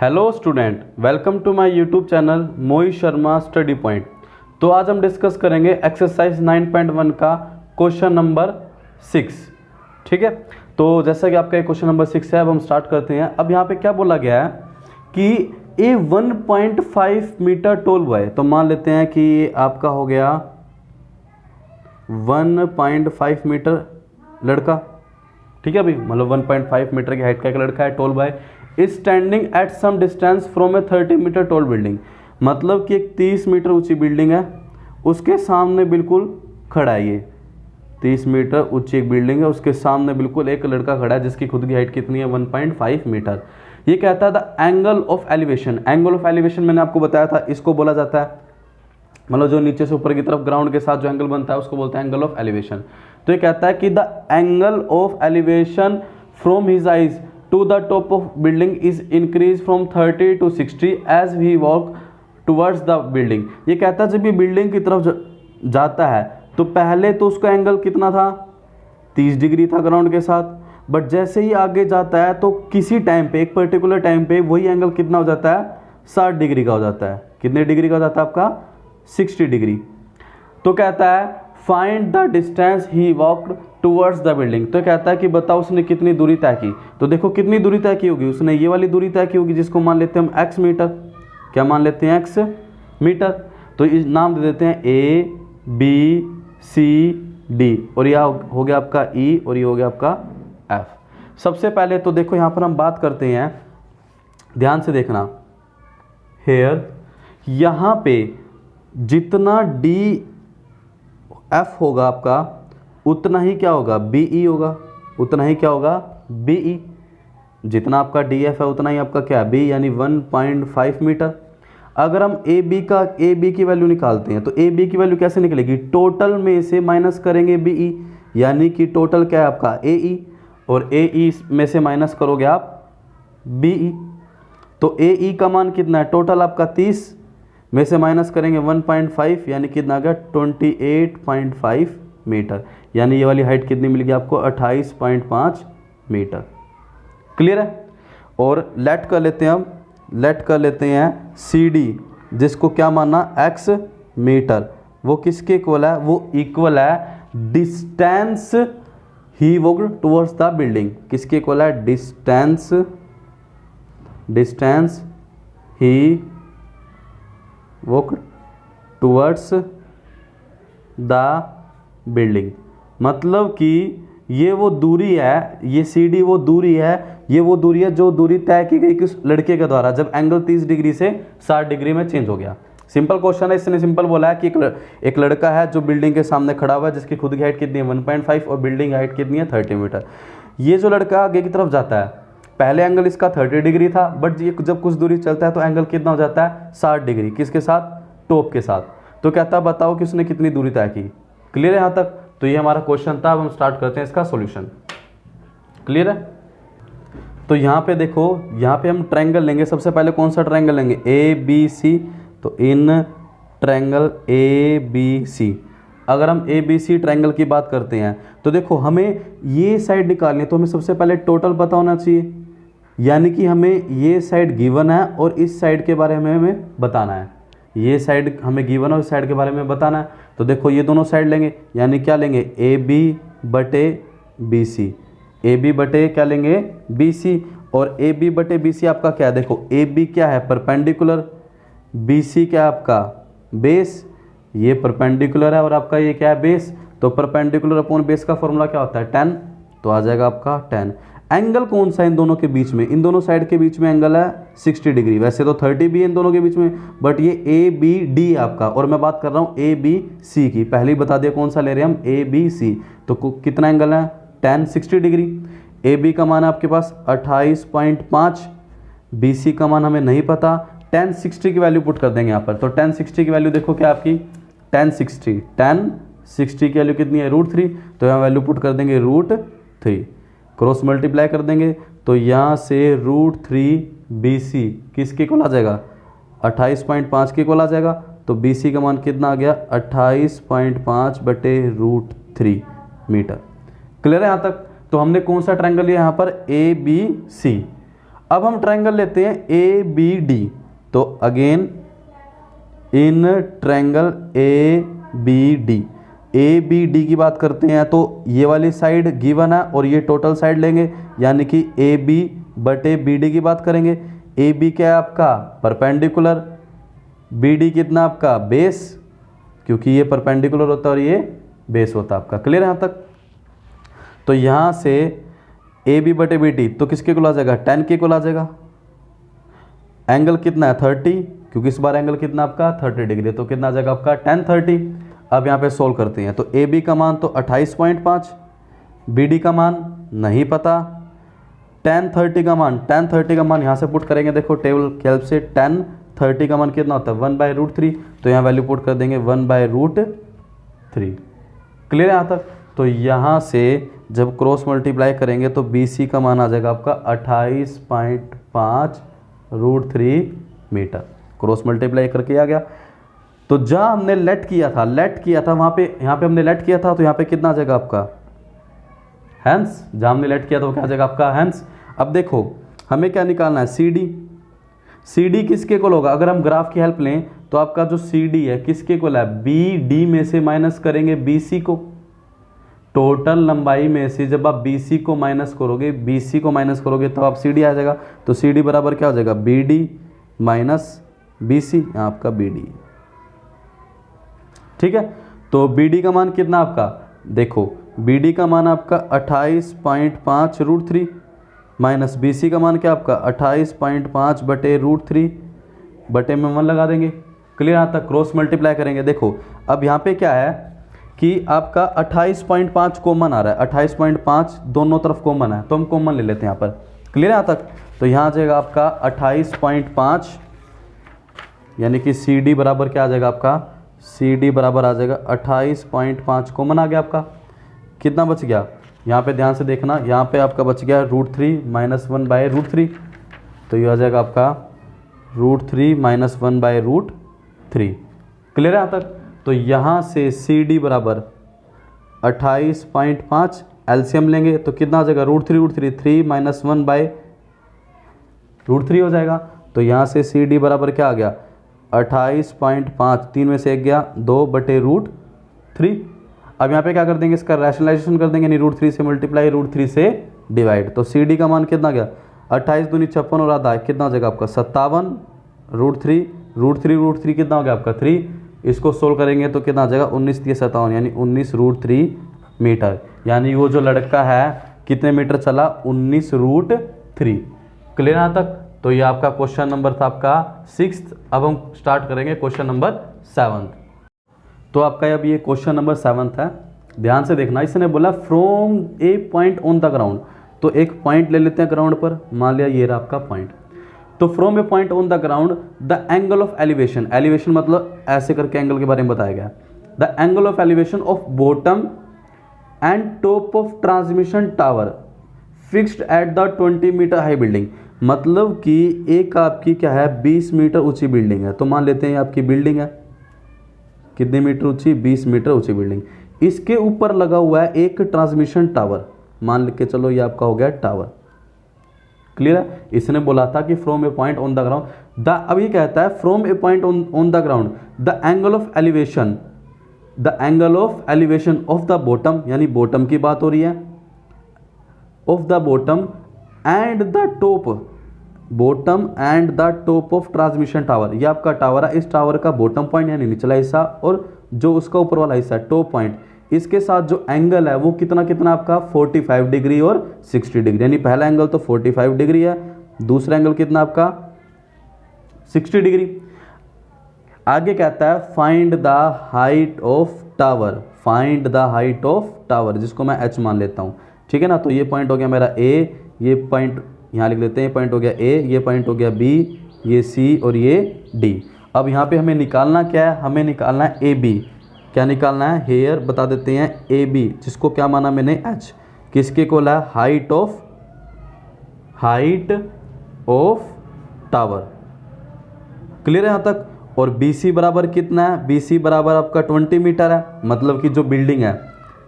Hello student, welcome to my YouTube channel Mohit Sharma study point. तो आज हम डिस्कस करेंगे एक्सरसाइज 9.1 का क्वेश्चन नंबर 6। ठीक है, तो जैसा कि आपका क्वेश्चन नंबर 6 है, अब हम स्टार्ट करते हैं। अब यहाँ पे क्या बोला गया है कि ए 1.5 मीटर टोल बॉय, तो मान लेते हैं कि ये आपका हो गया 1.5 मीटर लड़का। ठीक है भाई, मतलब 1.5 मीटर की हाइट का एक लड़का है, tall boy is standing at some distance from a 30 meter tall building. मतलब कि एक 30 मीटर ऊंची बिल्डिंग है, उसके सामने बिल्कुल खड़ा है। ये 30 मीटर ऊंची एक बिल्डिंग है, उसके सामने बिल्कुल एक लड़का खड़ा है जिसकी खुद की हाइट कितनी है 1.5 मीटर। ये कहता है the angle of elevation. Angle of elevation मैंने आपको बताया था, इसको बोला जाता है, मतलब जो नीचे से ऊपर की तरफ ग्राउंड के साथ जो एंगल बनता है उसको बोलते हैं एंगल ऑफ एलिवेशन। तो ये कहता है कि the angle of elevation from his eyes to the top of building is increase from 30 to 60 as he walk towards the building. ये कहता है जब ये बिल्डिंग की तरफ जाता है तो पहले तो उसका एंगल कितना था, 30 डिग्री था ग्राउंड के साथ, बट जैसे ही आगे जाता है तो किसी टाइम पे, एक पर्टिकुलर टाइम पे वही एंगल कितना हो जाता है, 60 डिग्री का हो जाता है। कितने डिग्री का हो जाता है आपका, 60 डिग्री। तो कहता है find the distance he walked towards the building. तो कहता है कि बताओ उसने कितनी दूरी तय की। तो देखो कितनी दूरी तय की होगी, उसने ये वाली दूरी तय की होगी जिसको मान लेते हैं हम x मीटर। क्या मान लेते हैं, x मीटर। तो इस नाम दे देते हैं A B C D, और यह हो गया आपका E और ये हो गया आपका F। सबसे पहले तो देखो यहाँ पर हम बात करते हैं, ध्यान से देखना। हेयर यहाँ पे जितना DF होगा आपका उतना ही क्या होगा, BE होगा, उतना ही क्या होगा, BE। जितना आपका DF है उतना ही आपका क्या, B, यानी 1.5 मीटर। अगर हम AB की वैल्यू निकालते हैं तो AB की वैल्यू कैसे निकलेगी, टोटल में से माइनस करेंगे BE, यानी कि टोटल क्या है आपका AE, और AE में से माइनस करोगे आप BE। तो AE का मान कितना है, टोटल आपका 30 में से माइनस करेंगे 1.5, यानी कितना आ गया 28.5 मीटर। यानी ये वाली हाइट कितनी मिल गई आपको, 28.5 मीटर। क्लियर है। और लेट कर लेते हैं हम, लेट कर लेते हैं CD, जिसको क्या मानना, x मीटर। वो किसके इक्वल है, वो इक्वल है distance he walked towards the building. किसके इक्वल है, distance he walked towards the building. मतलब कि ये वो दूरी है, ये CD वो दूरी है, ये वो दूरी है जो दूरी तय की गई किस लड़के के द्वारा जब एंगल 30 डिग्री से 60 डिग्री में चेंज हो गया। सिंपल क्वेश्चन है, इसने सिंपल बोला है कि एक लड़का है जो बिल्डिंग के सामने खड़ा हुआ है जिसकी खुद की हाइट कितनी है 1.5 और बिल्डिंग हाइट कितनी है 30 मीटर। ये जो लड़का आगे की तरफ जाता है, पहले एंगल इसका 30 डिग्री था, बट ये जब कुछ दूरी चलता है तो एंगल कितना हो जाता है 60 डिग्री। किसके साथ, टॉप के साथ। तो कहता है बताओ कि उसने कितनी दूरी तय की। क्लियर है यहाँ तक। तो ये हमारा क्वेश्चन था। अब हम स्टार्ट करते हैं इसका सॉल्यूशन। क्लियर है। तो यहाँ पे देखो, यहाँ पे हम ट्रायंगल लेंगे। सबसे पहले कौन सा ट्रायंगल लेंगे, ABC। तो इन ट्रायंगल ABC, अगर हम ABC ट्रायंगल की बात करते हैं तो देखो हमें ये साइड निकालनी है, तो हमें सबसे पहले टोटल पता होना चाहिए, यानी कि हमें ये साइड गिवन है और इस साइड के बारे में हमें बताना है। ये साइड हमें गिवन है और इस साइड के बारे में बताना है। तो देखो ये दोनों साइड लेंगे, यानी क्या लेंगे, AB बटे BC। AB बटे क्या लेंगे, BC। और AB बटे BC आपका क्या है, देखो AB क्या है, परपेंडिकुलर, BC क्या है आपका बेस। ये परपेंडिकुलर है और आपका ये क्या है, बेस। तो परपेंडिकुलर अपॉन बेस का फॉर्मूला क्या होता है, 10। तो आ जाएगा आपका 10। एंगल कौन सा है इन दोनों के बीच में, इन दोनों साइड के बीच में एंगल है 60 डिग्री। वैसे तो 30 भी है इन दोनों के बीच में, बट ये ABD है आपका, और मैं बात कर रहा हूँ ABC की। पहले ही बता दिया कौन सा ले रहे हैं हम, ABC। तो कितना एंगल है, 10 60 डिग्री। AB का मान है आपके पास 28.5, BC का मान हमें नहीं पता। 10 60 की वैल्यू पुट कर देंगे यहाँ पर। तो 10 60 की वैल्यू देखो क्या आपकी, 10 60 की वैल्यू कितनी है, √3। तो यहाँ वैल्यू पुट कर देंगे √3, क्रॉस मल्टीप्लाई कर देंगे तो यहाँ से √3BC किसके इक्वल आ जाएगा, 28.5 के इक्वल आ जाएगा। तो BC का मान कितना आ गया, 28.5 बटे √3 मीटर। क्लियर है यहाँ तक। तो हमने कौन सा ट्रायंगल लिया यहाँ पर, ABC। अब हम ट्रायंगल लेते हैं ए बी डी। तो again in triangle A B D, A B D की बात करते हैं तो ये वाली साइड गिवन है और ये टोटल साइड लेंगे, यानी कि ए बी बटे बी डी की बात करेंगे। ए बी क्या है आपका परपेंडिकुलर, बी डी कितना आपका बेस, क्योंकि ये परपेंडिकुलर होता है और ये बेस होता है आपका। क्लियर है यहाँ तक? तो यहाँ से ए बी बटे बी डी तो किसके को आ जाएगा, 10 के को आ जाएगा। एंगल कितना है 30, क्योंकि इस बार एंगल कितना आपका 30 डिग्री, तो कितना आ जाएगा आपका 10 30। अब यहाँ पे सोल्व करते हैं। तो ए बी का मान तो 28.5, बी डी का मान नहीं पता, 10 30 का मान यहाँ से पुट करेंगे। देखो टेबल की हेल्प से 10 30 का मान कितना होता है 1/√3, तो यहाँ वैल्यू पुट कर देंगे 1/√3। क्लियर है यहाँ तक? तो यहाँ से जब क्रॉस मल्टीप्लाई करेंगे तो बी सी का मान आ जाएगा आपका 28.5√3 मीटर। क्रॉस मल्टीप्लाई करके आ गया। तो जहाँ हमने लेट किया था वहाँ पे, यहाँ पे हमने लेट किया था तो यहाँ पे कितना आ जाएगा आपका हैंस। जहाँ हमने लेट किया था वो क्या आ जाएगा आपका हैंस। अब देखो हमें क्या निकालना है, सी डी। सी डी किसके को होगा, अगर हम ग्राफ की हेल्प लें तो आपका जो सी डी है किसके को है, बी डी में से माइनस करेंगे बी सी को। टोटल लंबाई में से जब आप बी सी को माइनस करोगे, तब आप सी डी आ जाएगा। तो सी डी बराबर क्या हो जाएगा, B D minus B C, आपका बी डी। ठीक है, तो बी डी का मान कितना आपका, देखो बी डी का मान आपका 28.5√3 माइनस बी सी का मान क्या आपका 28.5/√3 बटे में 1 लगा देंगे। क्लियर आता, क्रॉस मल्टीप्लाई करेंगे। देखो अब यहाँ पे क्या है कि आपका 28.5 कॉमन आ रहा है, 28.5 दोनों तरफ कॉमन है, तो हम कॉमन ले लेते हैं यहाँ पर। क्लियर है यहाँ तक? तो यहाँ आ जाएगा आपका 28.5, यानी कि सी डी बराबर क्या आ जाएगा आपका, सी डी बराबर आ जाएगा 28.5 कॉमन आ गया आपका। कितना बच गया, यहाँ पे ध्यान से देखना, यहाँ पे आपका बच गया √3 माइनस 1/√3, तो ये आ जाएगा आपका √3 माइनस 1/√3। क्लियर है यहाँ तक? तो यहाँ से सी डी बराबर 28.5, एलसीएम लेंगे तो कितना आ जाएगा √3 3 माइनस 1/√3 हो जाएगा। तो यहाँ से सी डी बराबर क्या आ गया 28.5, 3 में से 1 गया 2/√3। अब यहाँ पे क्या कर देंगे, इसका रैशनलाइजेशन कर देंगे, यानी √3 से मल्टीप्लाई √3 से डिवाइड। तो सी डी का मान कितना गया 28 दूनी 56 और आधा कितना हो जाएगा आपका 57, √3 कितना हो गया आपका 3। इसको सोल्व करेंगे तो कितना आ जाएगा 19 3 57, यानी 19√3 मीटर। यानी वो जो लड़का है कितने मीटर चला 19√3। क्लियर यहाँ तक? तो ये आपका क्वेश्चन नंबर था आपका 6th। अब हम स्टार्ट करेंगे क्वेश्चन नंबर 7th। तो आपका अब ये क्वेश्चन नंबर 7th है, ध्यान से देखना। इसने बोला from a point on the ground, तो एक पॉइंट ले लेते हैं ग्राउंड पर, मान लिया ये रहा आपका पॉइंट। तो from a point on the ground the angle of elevation, elevation मतलब ऐसे करके एंगल के बारे में बताया गया। The angle of elevation of bottom and top of transmission tower fixed at the 20 meter high building, मतलब कि एक आपकी क्या है 20 मीटर ऊंची बिल्डिंग है। तो मान लेते हैं आपकी बिल्डिंग है कितने मीटर ऊंची, 20 मीटर ऊंची बिल्डिंग। इसके ऊपर लगा हुआ है एक ट्रांसमिशन टावर, मान के चलो ये आपका हो गया टावर। क्लियर है? इसने बोला था कि from a point on the ground the, अब ये कहता है from a point on the ground the angle of elevation, the angle of elevation of the bottom, यानी बॉटम की बात हो रही है, of the bottom and the top, bottom and the top of transmission tower. ये आपका tower है, इस टावर का बॉटम पॉइंट यानी निचला हिस्सा और जो उसका ऊपर वाला हिस्सा है टॉप पॉइंट, इसके साथ जो एंगल है वो कितना कितना आपका 45 डिग्री और 60 डिग्री, यानी पहला एंगल तो 45 डिग्री है, दूसरा एंगल कितना आपका 60 डिग्री। आगे कहता है find the height of tower, find the height of tower, जिसको मैं h मान लेता हूँ। ठीक है ना? तो ये पॉइंट हो गया मेरा a, ये पॉइंट यहाँ लिख लेते हैं, ये पॉइंट हो गया a, ये पॉइंट हो गया b, ये c और ये d। अब यहाँ पे हमें निकालना क्या है, हमें निकालना है ए बी। क्या निकालना है, हेयर बता देते हैं ए बी, जिसको क्या माना मैंने h, किसके को ला हाइट ऑफ टावर। क्लियर है यहाँ तक? और बी सी बराबर कितना है, बी सी बराबर आपका 20 मीटर है, मतलब कि जो बिल्डिंग है,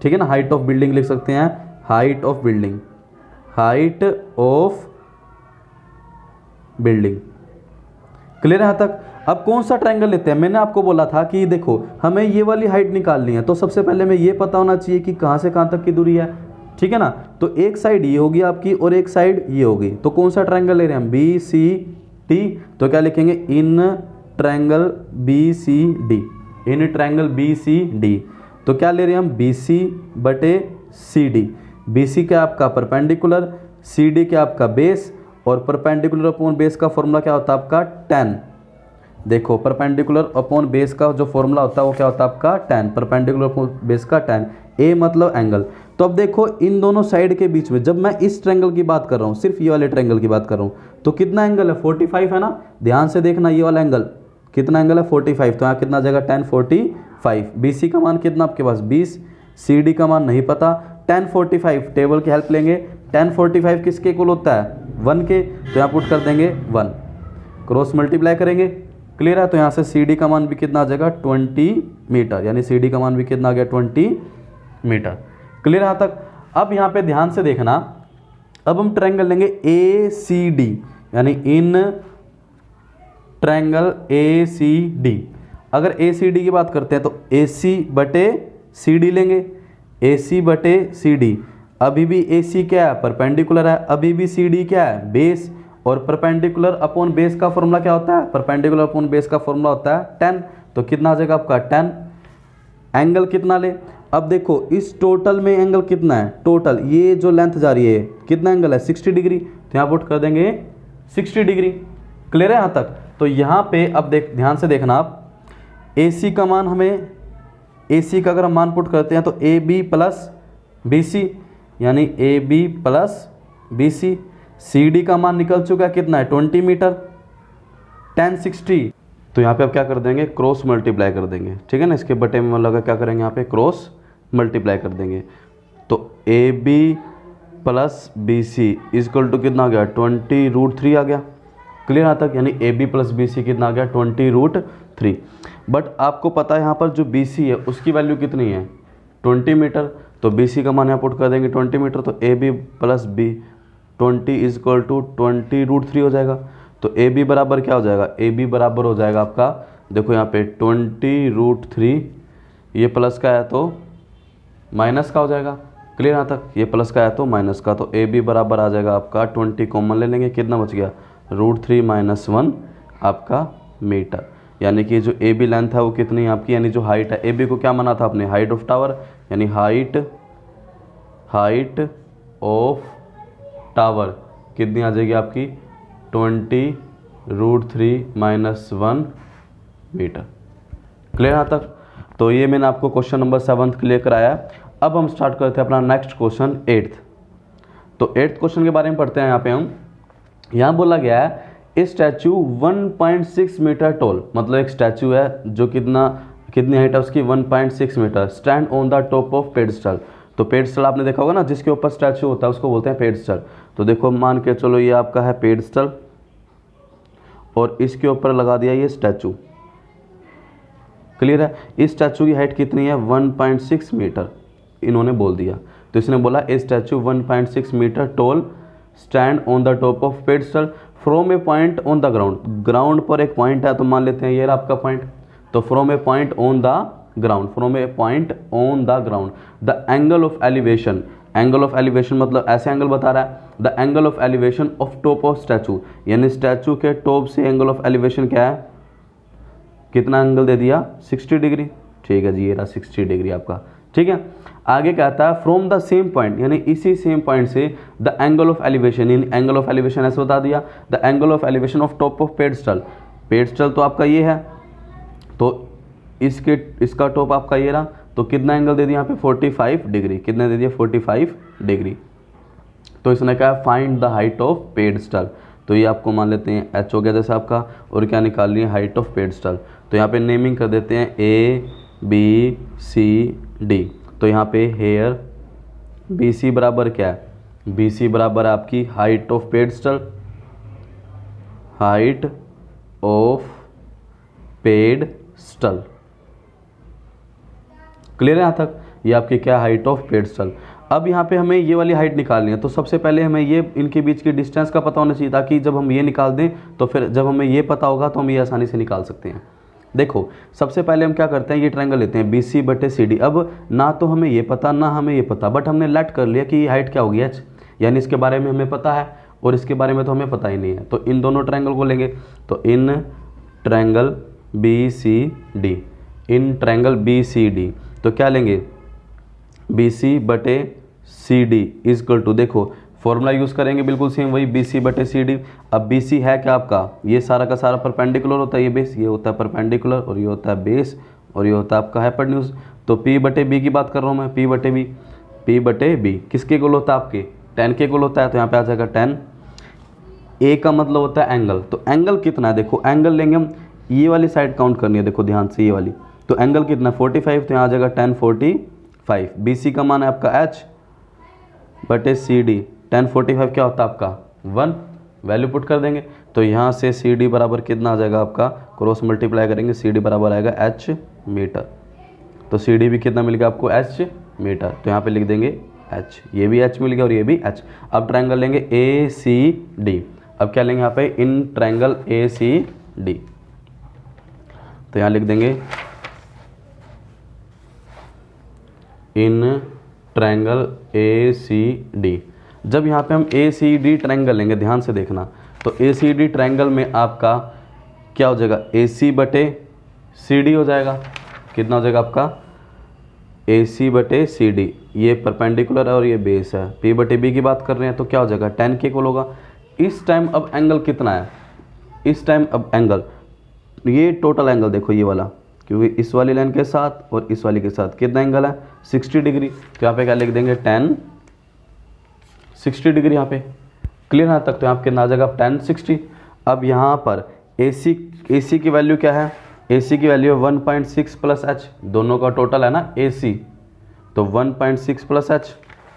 ठीक है ना, हाइट ऑफ बिल्डिंग लिख सकते हैं, height of building, height of building. Clear है यहाँ तक। अब कौन सा ट्रायंगल लेते हैं, मैंने आपको बोला था कि देखो हमें ये वाली हाइट निकालनी है, तो सबसे पहले हमें ये पता होना चाहिए कि कहाँ से कहाँ तक की दूरी है, ठीक है ना। तो एक साइड ये होगी आपकी और एक साइड ये होगी, तो कौन सा ट्रायंगल ले रहे हैं हम, बी सी डी। तो क्या लिखेंगे, in triangle B C D, in triangle B C D. तो क्या ले रहे हैं हम, बी सी बटे सी डी। बी सी क्या आपका परपेंडिकुलर, सी डी क्या आपका बेस, और परपेंडिकुलर अपॉन बेस का फॉर्मूला क्या होता है आपका tan। देखो परपेंडिकुलर अपॉन बेस का जो फॉर्मूला होता है वो क्या होता है आपका tan, परपेंडिकुलर अपॉन बेस का tan। ए मतलब एंगल। तो अब देखो इन दोनों साइड के बीच में, जब मैं इस ट्रायंगल की बात कर रहा हूँ, सिर्फ ये वाले ट्रायंगल की बात कर रहा हूँ, तो कितना एंगल है, 45 है ना। ध्यान से देखना, ये वाला एंगल कितना एंगल है, 45। तो यहाँ कितना आ जाएगा, tan 45। बी सी का मान कितना आपके पास 20, सी डी का मान नहीं पता, tan 45 टेबल की हेल्प लेंगे। tan 45 किसके इक्वल होता है, 1 के। तो यहाँ पुट कर देंगे 1, क्रॉस मल्टीप्लाई करेंगे। क्लियर है। तो यहाँ से सी डी का मान भी कितना आ जाएगा, 20 मीटर, यानी सी डी का मान भी कितना आ गया, 20 मीटर। क्लियर यहाँ तक। अब यहाँ पे ध्यान से देखना, अब हम ट्रायंगल लेंगे ए सी डी, यानी इन ट्रायंगल ए सी डी। अगर ए सी डी की बात करते हैं तो ए सी बटे सी डी लेंगे, ए सी बटे सी डी। अभी भी ए सी क्या है, परपेंडिकुलर है, अभी भी सी डी क्या है, बेस। और परपेंडिकुलर अपॉन बेस का फॉर्मूला क्या होता है, परपेंडिकुलर अपॉन बेस का फॉर्मूला होता है tan। तो कितना आ जाएगा आपका tan। एंगल कितना ले, अब देखो इस टोटल में एंगल कितना है, टोटल ये जो लेंथ जा रही है कितना एंगल है, 60 डिग्री। तो यहाँ पुट कर देंगे 60 डिग्री। क्लियर है यहाँ तक। तो यहाँ पे अब ध्यान से देखना आप, ए सी का मान हमें, ए सी का अगर हम मान पुट करते हैं तो A B plus B C, यानी A B plus B C. C D का मान निकल चुका है कितना है, 20 मीटर, tan 60। तो यहाँ पे अब क्या कर देंगे, क्रॉस मल्टीप्लाई कर देंगे, ठीक है ना। इसके बटे में लगा क्या करेंगे, यहाँ पे क्रॉस मल्टीप्लाई कर देंगे। तो A B plus B C is equal to कितना आ गया, 20√3 आ गया। क्लियर यहाँ तक। यानी A B plus B C कितना आ गया, 20√3। बट आपको पता है यहाँ पर जो बी सी है उसकी वैल्यू कितनी है, 20 मीटर। तो बी सी का मान यहाँ पुट कर देंगे 20 मीटर। तो A B plus B 20 is equal to 20√3 हो जाएगा। तो ए बी बराबर क्या हो जाएगा, ए बी बराबर हो जाएगा आपका, देखो यहाँ पे 20√3, ये प्लस का है तो माइनस का हो जाएगा। क्लियर यहाँ तक। ये प्लस का है तो माइनस का। तो ए बी बराबर आ जाएगा आपका 20 कॉमन ले लेंगे, कितना बच गया, √3 - 1 आपका मीटर। यानी कि जो ए बी लेंथ है वो कितनी है आपकी, यानी जो हाइट है, ए बी को क्या माना था आपने, हाइट ऑफ टावर, यानी हाइट ऑफ टावर कितनी आ जाएगी आपकी, 20√3 - 1 मीटर। क्लियर यहाँ तक। तो ये मैंने आपको क्वेश्चन नंबर 7 क्लियर कराया। अब हम स्टार्ट करते हैं अपना नेक्स्ट क्वेश्चन 8th। तो 8th क्वेश्चन के बारे में पढ़ते हैं। यहाँ पे हम, यहाँ बोला गया है ए स्टैचू 1.6 मीटर टॉल, मतलब एक स्टैचू है जो कितनी हाइट है उसकी, 1.6 meter, stand on the top of pedestal. तो पेडस्टल आपने देखा होगा ना, जिसके ऊपर स्टैचू होता है उसको बोलते हैं पेडस्टल। तो देखो मान के चलो ये आपका है पेडस्टल और इसके ऊपर लगा दिया ये स्टैचू। क्लियर है। इस स्टैचू की हाइट कितनी है, 1.6 मीटर इन्होंने बोल दिया। तो इसने बोला a statue 1.6 meter tall stand on the top of pedestal from a point on the ground. Ground पर एक पॉइंट है, तो मान लेते हैं ये रहा आपका पॉइंट। तो from a point on the ground, from a point on the ground, the angle of elevation, angle of elevation मतलब ऐसे एंगल बता रहा है, the angle of elevation of top of statute, यानी स्टैचू के टॉप से angle of elevation क्या है, कितना एंगल दे दिया, 60 डिग्री। ठीक है जी, ये रहा 60 डिग्री आपका। ठीक है। आगे कहता है फ्रॉम द सेम पॉइंट, यानी इसी सेम पॉइंट से the angle of elevation, in angle of elevation ऐसे बता दिया, the angle of elevation of top of pedestal. Pedestal तो आपका ये है, तो इसका टॉप आपका ये रहा, तो कितना एंगल दे दिया यहाँ पे, 45 डिग्री। कितने दे दिया, 45 डिग्री। तो इसने कहा find the height of pedestal. तो ये आपको मान लेते हैं एच हो गया जैसे आपका, और क्या निकालनी है, हाइट ऑफ पेडस्टल। तो यहाँ पे नेमिंग कर देते हैं ए बी सी डी। तो यहाँ पे हेयर बी सी बराबर क्या है, बी सी बराबर आपकी height of pedestal, height of pedestal. Clear है यहाँ तक। ये आपकी क्या, हाइट ऑफ पेडस्टल। अब यहाँ पे हमें ये वाली हाइट निकालनी है, तो सबसे पहले हमें ये इनके बीच की डिस्टेंस का पता होना चाहिए, ताकि जब हम ये निकाल दें तो फिर जब हमें ये पता होगा तो हम ये आसानी से निकाल सकते हैं। देखो सबसे पहले हम क्या करते हैं, ये ट्रायंगल लेते हैं BC/CD। अब ना तो हमें ये पता ना हमें ये पता, बट हमने लेट कर लिया कि ये हाइट क्या होगी h, यानी इसके बारे में हमें पता है और इसके बारे में तो हमें पता ही नहीं है। तो इन दोनों ट्रायंगल को लेंगे, तो in triangle BCD, in triangle BCD, तो क्या लेंगे BC/CD इजकल टू, देखो फॉर्मूला यूज़ करेंगे बिल्कुल सेम वही BC/CD। अब BC है क्या आपका, ये सारा का सारा परपेंडिकुलर होता है, ये बेस, ये होता है परपेंडिकुलर और ये होता है बेस और ये होता है आपका हाइपोटेन्यूज। तो P/B की बात कर रहा हूँ मैं, P/B किसके इक्वल होता है, आपके tan के इक्वल होता है, तो यहाँ पे आ जाएगा tan। A का मतलब होता है एंगल, तो एंगल कितना है, देखो एंगल लेंगे हम, ये वाली साइड काउंट करनी है, देखो ध्यान से ये वाली, तो एंगल कितना 45, तो यहाँ आ जाएगा tan 45। BC का मान है आपका h/CD, tan 45 क्या होता है आपका 1, वैल्यू पुट कर देंगे, तो यहाँ से CD बराबर कितना आ जाएगा आपका, क्रॉस मल्टीप्लाई करेंगे, CD बराबर आएगा h मीटर। तो CD भी कितना मिल गया आपको h मीटर, तो यहाँ पे लिख देंगे h, ये भी h मिल गया और ये भी h। अब ट्रायंगल लेंगे ACD, अब क्या लेंगे यहाँ पे, इन ट्रायंगल ACD, तो यहाँ लिख देंगे इन ट्रायंगल ACD। जब यहाँ पे हम ACD ट्रायंगल लेंगे, ध्यान से देखना, तो ACD ट्रायंगल में आपका क्या हो जाएगा, AC/CD हो जाएगा, कितना हो जाएगा आपका AC/CD, ये परपेंडिकुलर है और ये बेस है। P/B की बात कर रहे हैं तो क्या हो जाएगा, tan के इक्वल होगा। इस टाइम अब एंगल कितना है, इस टाइम अब एंगल, ये टोटल एंगल देखो ये वाला, क्योंकि इस वाली लाइन के साथ और इस वाली के साथ कितना एंगल है 60 डिग्री, तो यहाँ पे क्या लिख देंगे tan 60 डिग्री, यहाँ पे क्लियर है तक, तो यहाँ पे कितना आ जाएगा tan 60। अब यहाँ पर AC की वैल्यू क्या है, AC की वैल्यू है 1.6 प्लस h, दोनों का टोटल है ना AC, तो 1.6 प्लस h,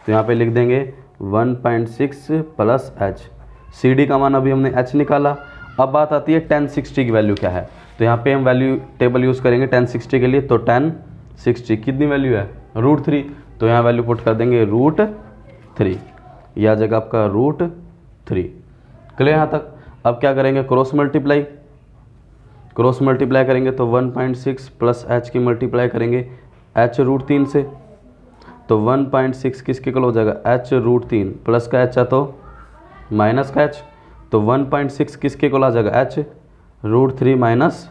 तो यहाँ पे लिख देंगे 1.6 प्लस h। CD का मान अभी हमने h निकाला। अब बात आती है tan 60 की वैल्यू क्या है, तो यहाँ पे हम वैल्यू टेबल यूज़ करेंगे tan 60 के लिए, तो tan 60 कितनी वैल्यू है √3, तो यहाँ वैल्यू पुट कर देंगे √3, यह आ जाएगा आपका √3। क्लियर यहाँ तक। अब क्या करेंगे, क्रॉस मल्टीप्लाई करेंगे, तो 1.6 प्लस h की मल्टीप्लाई करेंगे h √3 से, तो 1.6 किसके इक्वल हो जाएगा, h √3 प्लस का h है तो माइनस का h, तो 1.6 किसके इक्वल आ जाएगा h √3 माइनस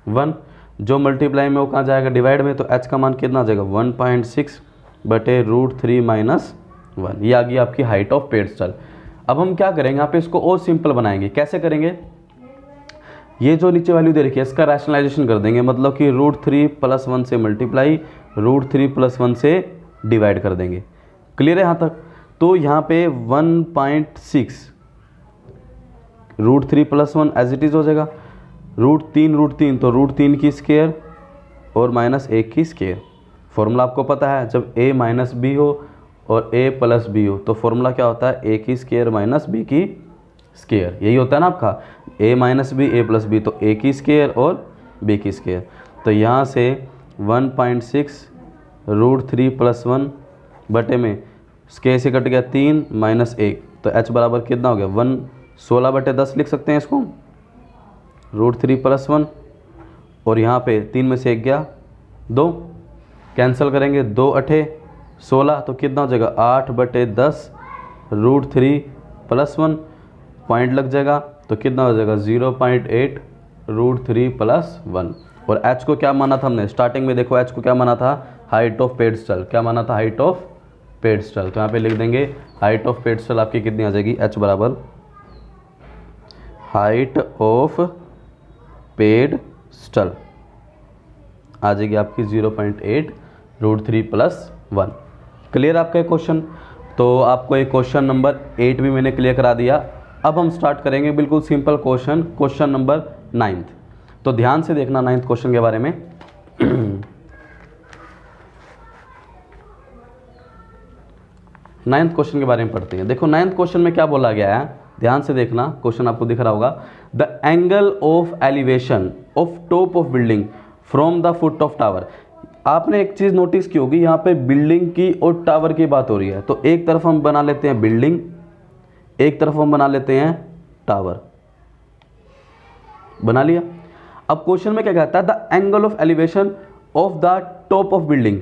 1, जो मल्टीप्लाई में वो कहाँ जाएगा डिवाइड में, तो h का मान कितना आ जाएगा 1.6/√3 माइनस 1, ये आ गई आपकी हाइट ऑफ पेडस्टल। अब हम क्या करेंगे, यहाँ पे इसको और सिंपल बनाएंगे। कैसे करेंगे, ये जो नीचे वैल्यू दे रखी है इसका रैशनलाइजेशन कर देंगे, मतलब कि √3 + 1 से मल्टीप्लाई, √3 + 1 से डिवाइड कर देंगे। क्लियर है यहाँ तक। तो यहाँ पे 1.6 √3 + 1 एज इट इज़ हो जाएगा, √3 तो √3 की स्क्वायर और -1 की स्क्वायर। फॉर्मूला आपको पता है, जब a - b हो और a + b हो तो फॉर्मूला क्या होता है, a की स्क्वायर - b की स्क्वायर, यही होता है ना आपका, a - b a + b, तो a की स्क्वायर और b की स्क्वायर। तो यहाँ से 1.6 √3 + 1 बटे में स्क्वायर से कट गया 3 - 1, तो h बराबर कितना हो गया 1, 16/10 लिख सकते हैं इसको, √3 + 1, और यहाँ पे 3 में से 1 गया 2, कैंसिल करेंगे, 2 × 8 = 16, तो कितना हो जाएगा 8/10 √3 + 1, पॉइंट लग जाएगा, तो कितना हो जाएगा 0.8 √3 + 1। और h को क्या माना था हमने स्टार्टिंग में, देखो h को क्या माना था, हाइट ऑफ पेडस्टल, क्या माना था, हाइट ऑफ पेडस्टल। तो यहाँ पे लिख देंगे हाइट ऑफ पेडस्टल आपकी कितनी आ जाएगी, h बराबर हाइट ऑफ पेडस्टल आ जाएगी आपकी 0.8 √3 + 1। क्लियर आपका क्वेश्चन। तो आपको एक क्वेश्चन नंबर 8 भी मैंने क्लियर करा दिया। अब हम स्टार्ट करेंगे बिल्कुल सिंपल क्वेश्चन नंबर 9। तो ध्यान से देखना 9th क्वेश्चन के बारे में। 9th क्वेश्चन के बारे में पढ़ते हैं। देखो 9th क्वेश्चन में क्या बोला गया है, ध्यान से देखना, क्वेश्चन आपको दिख रहा होगा। The angle of elevation of top of building from the foot of tower. आपने एक चीज़ नोटिस की होगी, यहाँ पे बिल्डिंग की और टावर की बात हो रही है, तो एक तरफ हम बना लेते हैं बिल्डिंग, एक तरफ हम बना लेते हैं टावर, बना लिया। अब क्वेश्चन में क्या कहता है, the angle of elevation of the top of building,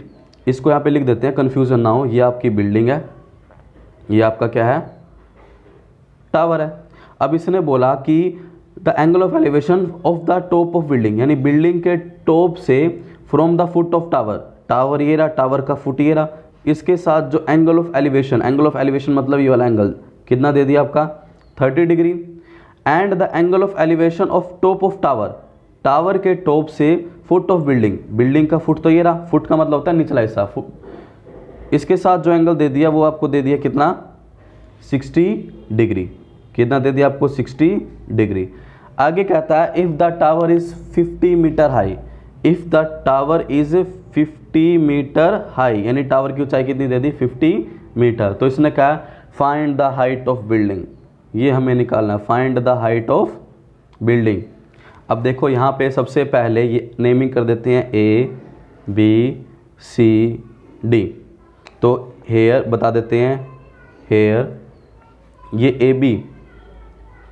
इसको यहाँ पे लिख देते हैं, कंफ्यूजन ना हो, ये आपकी बिल्डिंग है, ये आपका क्या है, टावर है। अब इसने बोला कि the angle of elevation of the top of building, यानी बिल्डिंग के टॉप से from the foot of tower, tower ये रहा, टावर का फुट ये रहा, इसके साथ जो angle of elevation, angle of elevation मतलब ये वाला एंगल कितना दे दिया आपका 30 degree, and the angle of elevation of top of tower, tower के टॉप से फुट ऑफ बिल्डिंग, बिल्डिंग का फुट तो ये रहा, फुट का मतलब होता है निचला हिस्सा, इसके साथ जो एंगल दे दिया वो आपको दे दिया कितना 60 डिग्री, कितना दे दिया आपको 60 डिग्री। आगे कहता है if the tower is 50 meter high, if the tower is 50 meter high, यानी टावर की ऊंचाई कितनी दे दी 50 मीटर, तो इसने कहा find the height of building, ये हमें निकालना है, find the height of building. अब देखो यहाँ पे सबसे पहले ये नेमिंग कर देते हैं A B C D, तो हेयर बता देते हैं, हेयर ये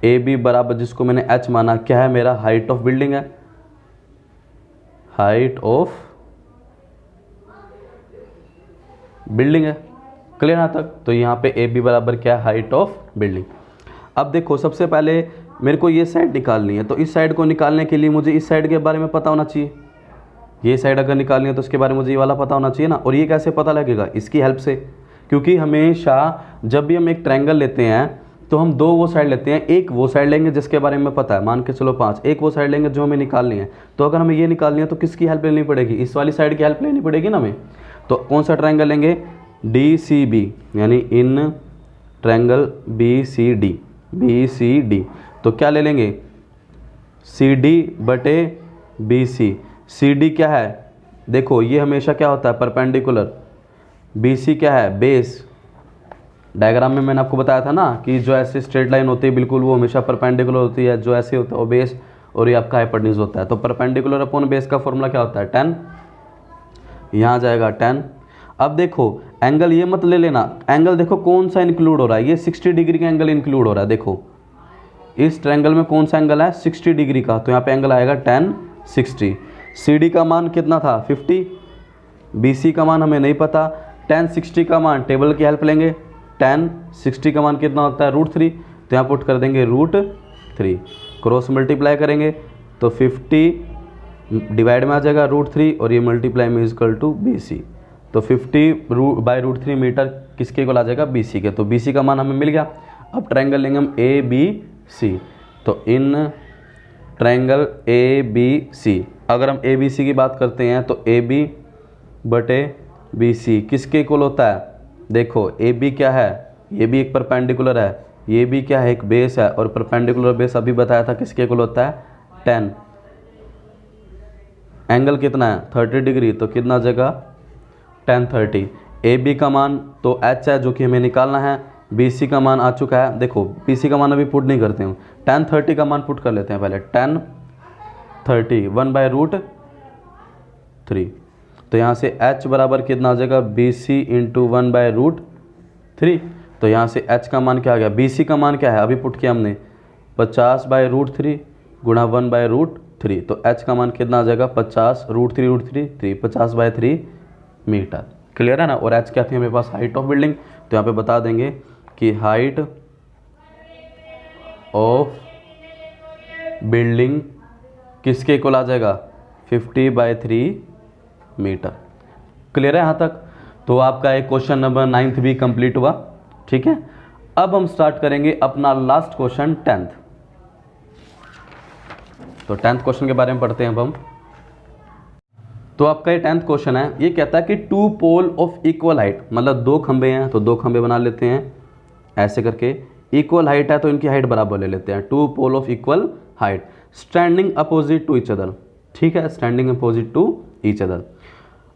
ए बी बराबर जिसको मैंने H माना क्या है मेरा हाइट ऑफ बिल्डिंग है, हाइट ऑफ बिल्डिंग है, क्लियर यहाँ तक। तो यहाँ पे ए बी बराबर क्या है हाइट ऑफ बिल्डिंग। अब देखो सबसे पहले मेरे को ये साइड निकालनी है, तो इस साइड को निकालने के लिए मुझे इस साइड के बारे में पता होना चाहिए, ये साइड अगर निकालनी है तो उसके बारे में मुझे ये वाला पता होना चाहिए ना। और ये कैसे पता लगेगा, इसकी हेल्प से, क्योंकि हमेशा जब भी हम एक ट्रायंगल लेते हैं तो हम दो वो साइड लेते हैं, एक वो साइड लेंगे जिसके बारे में पता है, मान के चलो 5, एक वो साइड लेंगे जो हमें निकालनी है। तो अगर हमें ये निकालनी है तो किसकी हेल्प लेनी पड़ेगी, इस वाली साइड की हेल्प लेनी पड़ेगी ना हमें। तो कौन सा ट्रायंगल लेंगे DCB, यानी इन ट्रायंगल BCD, तो क्या ले लेंगे CD बटे BC। CD क्या है, देखो ये हमेशा क्या होता है परपेंडिकुलर, BC क्या है बेस, डायग्राम में मैंने आपको बताया था ना कि जो ऐसे स्ट्रेट लाइन होती है बिल्कुल वो हमेशा परपेंडिकुलर होती है, जो ऐसे होता है वो बेस, और ये आपका हाइपोटेन्यूज होता है। तो परपेंडिकुलर अपॉन बेस का फॉर्मूला क्या होता है 10, यहाँ जाएगा 10। अब देखो एंगल ये मत ले लेना, एंगल देखो कौन सा इंक्लूड हो रहा है, ये 60 डिग्री का एंगल इंक्लूड हो रहा है। देखो इस ट्रायंगल में कौन सा एंगल है 60 डिग्री का, तो यहाँ पे एंगल आएगा 10 60। CD का मान कितना था 50, BC का मान हमें नहीं पता, 10 60 का मान टेबल की हेल्प लेंगे, 10 60 का मान कितना होता है √3, तो यहाँ पुट कर देंगे √3, क्रॉस मल्टीप्लाई करेंगे तो 50 डिवाइड में आ जाएगा √3 और ये मल्टीप्लाई में इक्वल टू BC, तो 50/√3 मीटर किसके को आ जाएगा BC के, तो BC का मान हमें मिल गया। अब ट्रायंगल लेंगे हम ABC, तो इन ट्रायंगल ABC, अगर हम ABC की बात करते हैं तो AB बटे BC किसके इक्वल होता है, देखो AB क्या है, ये भी एक परपेंडिकुलर है, ये भी क्या है एक बेस है, और परपेंडिकुलर बेस अभी बताया था किसके इक्वल होता है 10। एंगल कितना है 30 डिग्री, तो कितना जगह 10 30। AB का मान तो H है जो कि हमें निकालना है, BC का मान आ चुका है, देखो BC का मान अभी पुट नहीं करते हूँ, 10 30 का मान पुट कर लेते हैं पहले, 10 30 1/√3, तो यहाँ से H बराबर कितना आ जाएगा BC इंटू 1/√3, तो यहाँ से H का मान क्या आ गया, BC का मान क्या है अभी पुट किया हमने 50/√3 गुणा 1/√3, तो H का मान कितना आ जाएगा 50√3 50/3 मीटर, क्लियर है ना। और H क्या थी हमारे पास हाइट ऑफ बिल्डिंग, तो यहाँ पे बता देंगे कि हाइट ऑफ बिल्डिंग किसके इक्वल आ जाएगा 50/3 मीटर, क्लियर है यहाँ तक। तो आपका एक क्वेश्चन नंबर 9th भी कंप्लीट हुआ, ठीक है। अब हम स्टार्ट करेंगे अपना लास्ट क्वेश्चन 10th। तो 10th क्वेश्चन के बारे में पढ़ते हैं अब हम। तो आपका ये 10th क्वेश्चन है, ये कहता है कि 2 पोल ऑफ इक्वल हाइट, मतलब 2 खंबे हैं तो 2 खंबे बना लेते हैं ऐसे करके, इक्वल हाइट है तो इनकी हाइट बराबर ले लेते हैं, 2 pole of equal height standing opposite to each other, ठीक है, standing opposite to each other.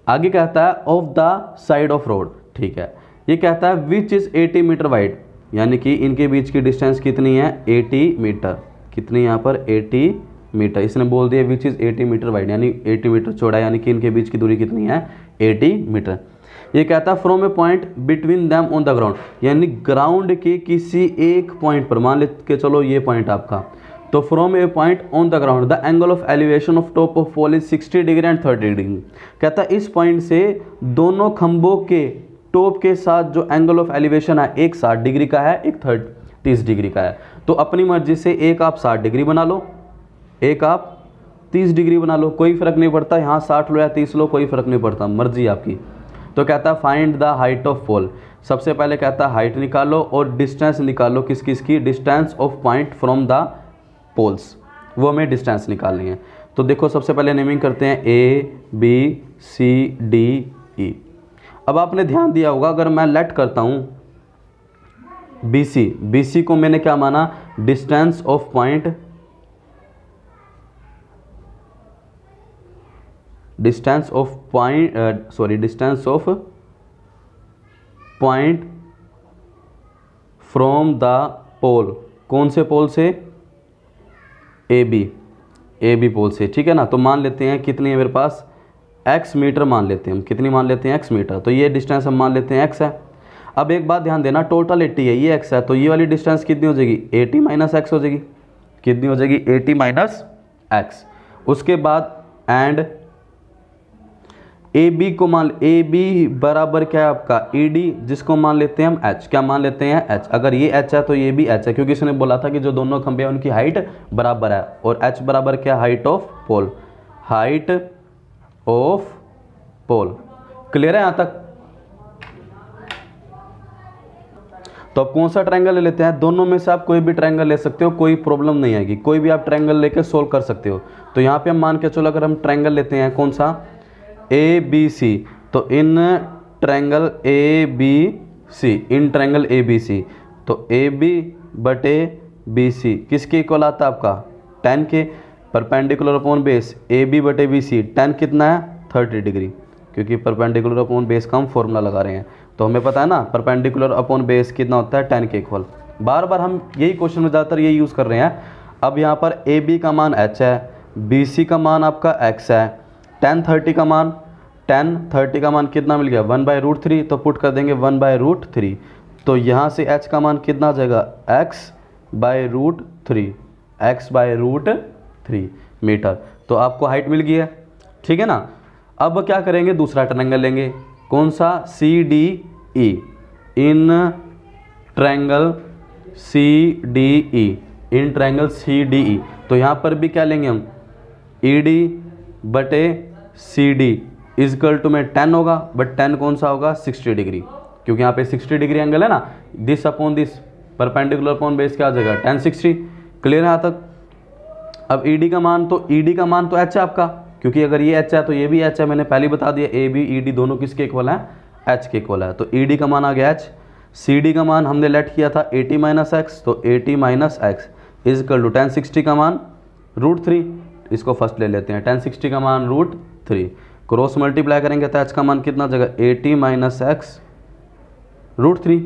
आगे कहता है of the side of road, ठीक है, ये कहता है विच इज 80 मीटर वाइड, यानी कि इनके बीच की डिस्टेंस कितनी है 80 मीटर, कितनी यहाँ पर 80 मीटर। इसने बोल दिया विच इज़ 80 मीटर वाइड, यानी 80 मीटर चौड़ा, यानी कि इनके बीच की दूरी कितनी है 80 मीटर। ये कहता है from a point between them on the ground, यानी ग्राउंड के किसी एक पॉइंट पर, मान लेके चलो ये पॉइंट आपका, तो from a point on the ground the angle of elevation of top of pole is 60 degree and 30 degree. कहता है इस पॉइंट से दोनों खंभों के टॉप के साथ जो एंगल ऑफ एलिवेशन है, एक 60 डिग्री का है, एक 30 डिग्री का है। तो अपनी मर्जी से एक आप 60 डिग्री बना लो, एक आप 30 डिग्री बना लो, कोई फर्क नहीं पड़ता, यहाँ 60 लो या 30 लो, कोई फर्क नहीं पड़ता, मर्जी आपकी। तो कहता है फाइंड द हाइट ऑफ पोल। सबसे पहले कहता है हाइट निकालो और डिस्टेंस निकालो, किस किस की, distance of point from the poles, वो हमें डिस्टेंस निकालनी है। तो देखो सबसे पहले नेमिंग करते हैं ABCDE। अब आपने ध्यान दिया होगा, अगर मैं लेट करता हूँ BC को मैंने क्या माना, distance of point, distance of point from the pole. कौन से पोल से, AB पोल से, ठीक है ना। तो मान लेते हैं कितनी है मेरे पास, x मीटर मान लेते हैं हम, कितनी मान लेते हैं, x मीटर। तो ये डिस्टेंस हम मान लेते हैं x है। अब एक बात ध्यान देना, टोटल 80 है, ये x है, तो ये वाली डिस्टेंस कितनी हो जाएगी, 80 माइनस x हो जाएगी। कितनी हो जाएगी, 80 माइनस x। उसके बाद एंड AB को मान, AB बराबर क्या है आपका ED, जिसको मान लेते हैं हम h, क्या मान लेते हैं h। अगर ये h है तो ये भी h है, क्योंकि इसने बोला था कि जो दोनों खंभे हैं उनकी हाइट बराबर है। और h बराबर क्या, height of pole, height of pole. Clear है यहाँ तक। तो अब कौन सा ट्रायंगल ले लेते हैं, दोनों में से आप कोई भी ट्रायंगल ले सकते हो, कोई प्रॉब्लम नहीं आएगी, कोई भी आप ट्रायंगल लेके सोल्व कर सकते हो। तो यहाँ पे हम मान के चलो, अगर हम ट्रायंगल लेते हैं कौन सा, ABC, तो इन ट्रायंगल ABC, तो AB बटे BC किसके इक्वल आता है आपका, 10 के, परपेंडिकुलर अपॉन बेस AB बटे BC, 10 कितना है 30 डिग्री, क्योंकि परपेंडिकुलर अपॉन बेस का हम फॉर्मूला लगा रहे हैं। तो हमें पता है ना परपेंडिकुलर अपॉन बेस कितना होता है, 10 के इक्वल। बार बार हम यही क्वेश्चन में ज़्यादातर यही यूज़ कर रहे हैं। अब यहाँ पर AB का मान h है, BC का मान आपका x है, 10 30 का मान कितना मिल गया, 1/√3, तो पुट कर देंगे 1/√3। तो यहाँ से h का मान कितना आ जाएगा, x/√3 मीटर। तो आपको हाइट मिल गई है, ठीक है ना। अब क्या करेंगे, दूसरा ट्रायंगल लेंगे, कौन सा, CDE। इन ट्रायंगल CDE, तो यहाँ पर भी क्या लेंगे हम, ED बटे CD इजकल टू में 10 होगा, बट 10 कौन सा होगा, 60 डिग्री, क्योंकि यहाँ पे 60 डिग्री एंगल है ना, this upon this, perpendicular upon base क्या आ जाएगा, 10 60। क्लियर है यहाँ तक। अब ED का मान तो h है आपका, क्योंकि अगर ये h है तो ये भी h है, मैंने पहले बता दिया AB ED दोनों किसके इक्वल है, h के इक्वल है। तो ED का मान आ गया h, CD का मान हमने लेट किया था 80 माइनस x, तो 80 माइनस x इजकल टू 1060 का मान √3, इसको फर्स्ट ले लेते हैं, 1060 का मान √3, क्रॉस मल्टीप्लाई करेंगे तो h का मान कितना जगह 80 माइनस x √3।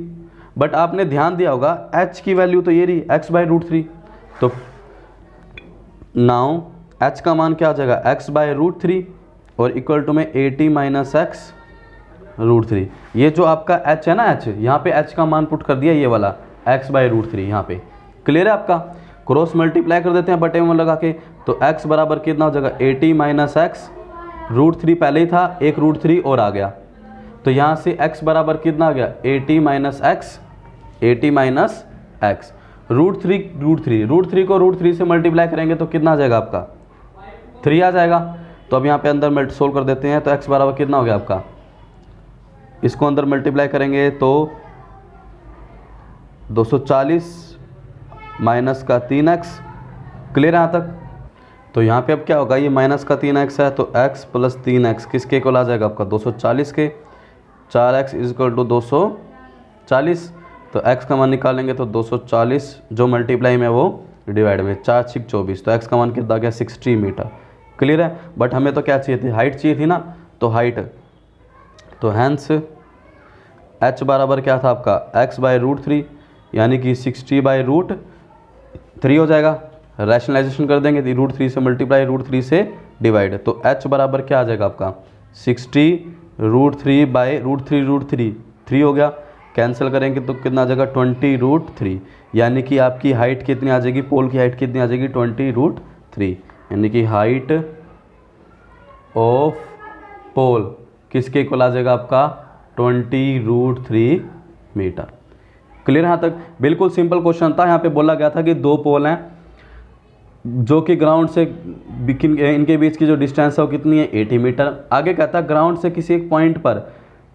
बट आपने ध्यान दिया होगा h की वैल्यू तो ये रही x/√3, तो नाउ h का मान क्या आ जाएगा x/√3 और इक्वल टू में 80 माइनस x √3। ये जो आपका h है ना, h यहाँ पे h का मान पुट कर दिया, ये वाला x/√3 यहाँ पे। क्लियर है आपका। क्रॉस मल्टीप्लाई कर देते हैं बटे में लगा के, तो x बराबर कितना हो जाएगा 80 माइनस x √3 पहले ही था, एक √3 और आ गया, तो यहाँ से x बराबर कितना आ गया 80 माइनस x √3 को √3 से मल्टीप्लाई करेंगे तो कितना आ जाएगा आपका 3 आ जाएगा। तो अब यहाँ पे अंदर मल्टी सोल्व कर देते हैं, तो x बराबर कितना हो गया आपका, इसको अंदर मल्टीप्लाई करेंगे तो 240 माइनस का 3x। क्लियर है यहाँ तक। तो यहाँ पे अब क्या होगा, ये माइनस का 3x है, तो x प्लस 3x किसके इक्वल आ जाएगा आपका 240 के, 4x इजक्वल टू 240। तो x का मान निकालेंगे तो 240 जो मल्टीप्लाई में वो डिवाइड में 4 6 24, तो x का मान कितना आ गया 60 मीटर। क्लियर है। बट हमें तो क्या चाहिए थी, हाइट चाहिए थी ना, तो हाइट, तो हैंस h बराबर क्या था आपका x/√3, यानी कि 60/√3 हो जाएगा। रैशनलाइजेशन कर देंगे तो √3 से मल्टीप्लाई, √3 से डिवाइड, तो h बराबर क्या आ जाएगा आपका 60 √3 बाई √3 3 हो गया, कैंसिल करेंगे तो कितना आ जाएगा 20 √3, यानी कि आपकी हाइट कितनी आ जाएगी, पोल की हाइट कितनी आ जाएगी 20 √3, यानी कि हाइट ऑफ पोल किसके इक्वल आ जाएगा आपका 20 √3 मीटर। क्लियर यहाँ तक? बिल्कुल सिंपल क्वेश्चन था। यहाँ पे बोला गया था कि दो पोल हैं जो कि ग्राउंड से इनके बीच की जो डिस्टेंस है वो कितनी है 80 मीटर। आगे कहता है ग्राउंड से किसी एक पॉइंट पर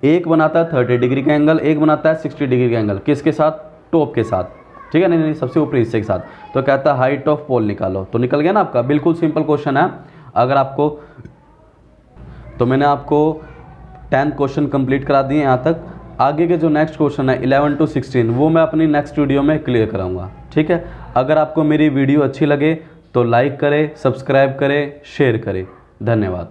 एक बनाता है 30 डिग्री का एंगल, एक बनाता है 60 डिग्री का एंगल, किसके साथ, टॉप के साथ, ठीक है, नहीं सबसे ऊपरी हिस्से के साथ। तो कहता है हाइट ऑफ पोल निकालो, तो निकल गया ना आपका। बिल्कुल सिंपल क्वेश्चन है। अगर आपको तो मैंने आपको 10 क्वेश्चन कंप्लीट करा दिए यहाँ तक। आगे के जो नेक्स्ट क्वेश्चन है 11 to 16 वो मैं अपनी नेक्स्ट वीडियो में क्लियर कराऊंगा, ठीक है। अगर आपको मेरी वीडियो अच्छी लगे तो लाइक करें, सब्सक्राइब करें, शेयर करें। धन्यवाद।